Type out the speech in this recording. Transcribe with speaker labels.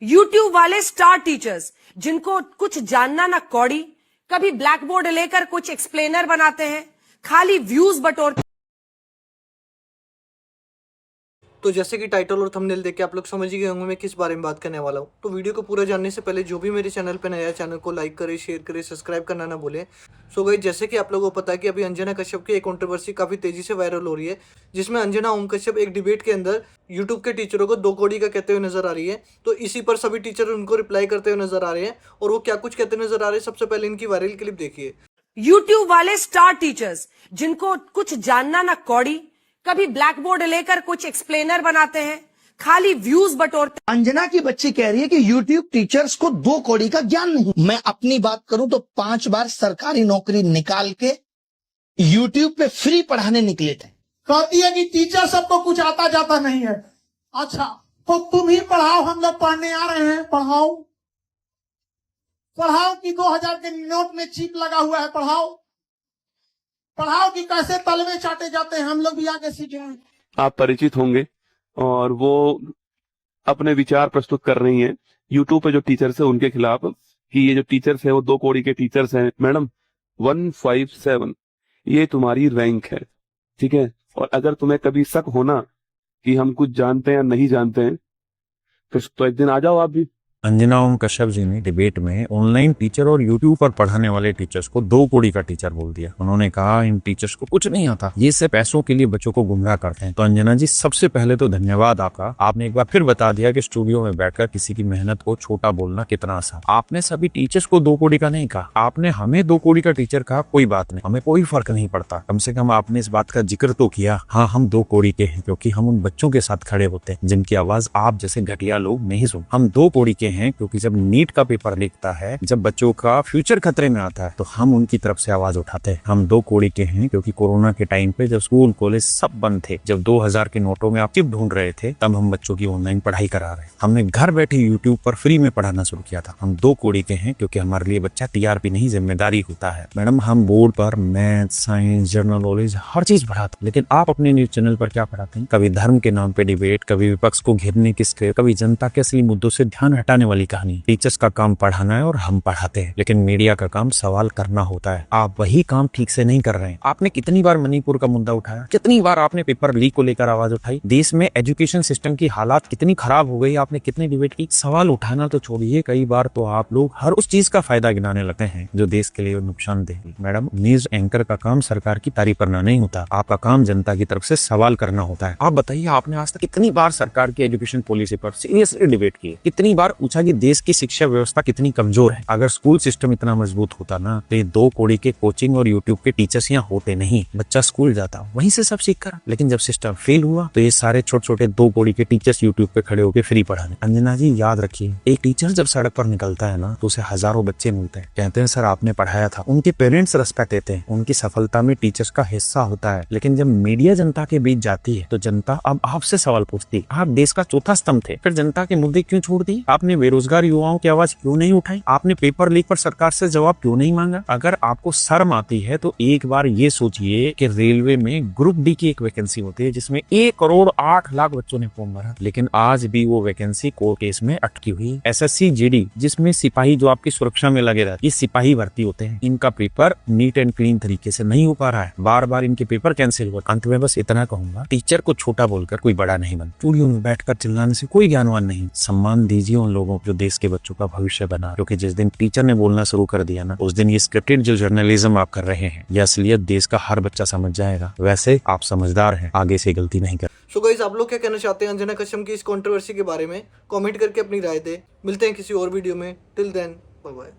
Speaker 1: YouTube वाले star teachers जिनको कुछ जानना ना कौड़ी, कभी ब्लैक बोर्ड लेकर कुछ एक्सप्लेनर बनाते हैं, खाली व्यूज बटोरते।
Speaker 2: तो जैसे कि टाइटल और थंबनेल देख के आप लोग समझ ही गए होंगे मैं किस बारे में बात करने वाला हूँ। तो वीडियो को पूरा जानने से पहले जो भी मेरे चैनल पे नया है, चैनल को लाइक करें, शेयर करें, सब्सक्राइब करना ना भूलें। सो गाइस, जैसे कि आप लोगों को पता है कि अभी अंजना कश्यप की एक कंट्रोवर्सी काफ़ी तेज़ी से वायरल हो रही है, जिसमें अंजना ओम कश्यप एक डिबेट के अंदर यूट्यूब के टीचरों को 2 कौड़ी का कहते हुए नजर आ रही है। तो इसी पर सभी टीचर उनको रिप्लाई करते हुए नजर आ रहे हैं और वो क्या कुछ कहते नजर आ रहे हैं, सबसे पहले इनकी वायरल क्लिप देखिए।
Speaker 1: यूट्यूब वाले स्टार टीचर्स जिनको कुछ जानना ना कौड़ी, कभी ब्लैक बोर्ड लेकर कुछ एक्सप्लेनर बनाते हैं, खाली व्यूज बटोरते।
Speaker 3: अंजना की बच्ची कह रही है कि यूट्यूब टीचर्स को 2 कौड़ी का ज्ञान नहीं। मैं अपनी बात करूं तो 5 बार सरकारी नौकरी निकाल के यूट्यूब पे फ्री पढ़ाने निकले थे।
Speaker 4: कहती है कि टीचर सबको कुछ आता जाता नहीं है। अच्छा, तो तुम ही पढ़ाओ, हम लोग पढ़ने आ रहे हैं। पढ़ाओ पढ़ाओ कि 2000 के नोट में चिप लगा हुआ है। पढ़ाओ पढ़ाओ कि कैसे तलवे चाटे जाते हैं, हम लोग भी आगे सीखें।
Speaker 5: आप परिचित होंगे और वो अपने विचार प्रस्तुत कर रही हैं यूट्यूब पे जो टीचर्स है उनके खिलाफ कि ये जो टीचर्स है वो 2 कौड़ी के टीचर्स हैं। मैडम 157 ये तुम्हारी रैंक है, ठीक है। और अगर तुम्हें कभी शक होना कि हम कुछ जानते हैं या नहीं जानते हैं तो एक दिन आ जाओ आप भी।
Speaker 6: अंजना ओम कश्यप जी ने डिबेट में ऑनलाइन टीचर और यूट्यूब पर पढ़ाने वाले टीचर्स को 2 कौड़ी का टीचर बोल दिया। उन्होंने कहा इन टीचर्स को कुछ नहीं आता, ये सिर्फ पैसों के लिए बच्चों को गुमराह करते हैं। तो अंजना जी, सबसे पहले तो धन्यवाद आपका। आपने एक बार फिर बता दिया कि स्टूडियो में बैठकर किसी की मेहनत को छोटा बोलना कितना आसान। आपने सभी टीचर्स को 2 कौड़ी का नहीं कहा, आपने हमें 2 कौड़ी का टीचर कहा। कोई बात नहीं, हमें कोई फर्क नहीं पड़ता। कम से कम आपने इस बात का जिक्र तो किया। हाँ, हम 2 कौड़ी के हैं क्योंकि हम उन बच्चों के साथ खड़े होते हैं जिनकी आवाज आप जैसे घटिया लोग नहीं सुन। हम 2 कौड़ी के हैं क्योंकि जब नीट का पेपर लिखता है, जब बच्चों का फ्यूचर खतरे में आता है तो हम उनकी तरफ से आवाज उठाते हैं। हम 2 कौड़ी के हैं क्योंकि कोरोना के टाइम पे जब स्कूल कॉलेज सब बंद थे, जब 2000 के नोटों में आप चिप ढूंढ रहे थे, तब हम बच्चों की ऑनलाइन पढ़ाई करा रहे हैं। हमने घर बैठे यूट्यूब पर फ्री में पढ़ाना शुरू किया था। हम 2 कौड़ी के हैं क्योंकि हमारे लिए बच्चा टीआरपी नहीं जिम्मेदारी होता है। मैडम, हम बोर्ड पर मैथ, साइंस, जनरल नॉलेज हर चीज पढ़ाते हैं, लेकिन आप अपने न्यूज चैनल पर क्या पढ़ाते हैं? कभी धर्म के नाम पे डिबेट, कभी विपक्ष को घेरने की स्क्रिप्ट, कभी जनता के असली मुद्दों से ध्यान हटाने वाली कहानी। टीचर्स का काम पढ़ाना है और हम पढ़ाते हैं, लेकिन मीडिया का काम सवाल करना होता है। आप वही काम ठीक से नहीं कर रहे हैं। आपने कितनी बार मणिपुर का मुद्दा उठाया, कितनी बार आपने पेपर लीक को लेकर आवाज उठाई, देश में एजुकेशन सिस्टम की हालात कितनी खराब हो गई, आपने कितनी डिबेट की। सवाल उठाना तो छोड़िए, कई बार तो आप लोग हर उस चीज का फायदा गिनाने लगते हैं जो देश के लिए नुकसानदेह है। मैडम, न्यूज एंकर का काम सरकार की तारीफ करना नहीं होता, आपका काम जनता की तरफ से सवाल करना होता है। आप बताइए, आपने आज तक कितनी बार सरकार की एजुकेशन पॉलिसी पर सीरियसली डिबेट की, कितनी बार पूछा कि देश की शिक्षा व्यवस्था कितनी कमजोर है? अगर स्कूल सिस्टम इतना मजबूत होता ना तो ये 2 कौड़ी के कोचिंग और यूट्यूब के टीचर्स यहाँ होते नहीं। बच्चा स्कूल जाता, वहीं से सब सीख कर। लेकिन जब सिस्टम फेल हुआ तो ये सारे छोटे छोटे 2 कौड़ी के टीचर्स यूट्यूब पे खड़े होकर फ्री पढ़ाने। अंजना जी, याद रखिए, एक टीचर जब सड़क पर निकलता है ना तो उसे हजारों बच्चे मिलते हैं, कहते हैं सर आपने पढ़ाया था। उनके पेरेंट्स रिस्पेक्ट देते हैं, उनकी सफलता में टीचर्स का हिस्सा होता है। लेकिन जब मीडिया जनता के बीच जाती है तो जनता अब आपसे सवाल पूछती है, आप देश का चौथा स्तंभ थे, फिर जनता के मुद्दे क्यों छोड़ दिए? आपने बेरोजगार युवाओं की आवाज क्यों नहीं उठाई? आपने पेपर लीक पर सरकार से जवाब क्यों नहीं मांगा? अगर आपको शर्म आती है तो एक बार ये सोचिए कि रेलवे में ग्रुप डी की एक वैकेंसी होती है जिसमें 1 करोड़ 8 लाख बच्चों ने फॉर्म भरा, लेकिन आज भी वो वैकेंसी कोर्ट केस में अटकी हुई। एसएससी जीडी, जिसमें सिपाही जो आपकी सुरक्षा में लगे रहते, ये सिपाही भर्ती होते हैं, इनका पेपर नीट एंड क्लीन तरीके से नहीं हो पा रहा है, बार बार इनके पेपर कैंसिल हुआ। अंत में बस इतना कहूंगा, टीचर को छोटा बोलकर कोई बड़ा नहीं बनता। स्टूडियो में बैठकर चिल्लाने से कोई ज्ञानवान नहीं। सम्मान दीजिए उन लोगों को जो देश के बच्चों का भविष्य बना, क्योंकि जिस दिन टीचर ने बोलना शुरू कर दिया ना, उस दिन ये स्क्रिप्टेड जो जर्नलिज्म आप कर रहे हैं, यह असलियत देश का हर बच्चा समझ जाएगा। वैसे आप समझदार हैं, आगे से गलती नहीं कर।
Speaker 2: सो गाइस, आप लोग क्या कहना चाहते हैं अंजना कश्यप की इस कंट्रोवर्सी के बारे में? कमेंट करके अपनी राय दें। मिलते हैं किसी और वीडियो में। Till then, bye bye.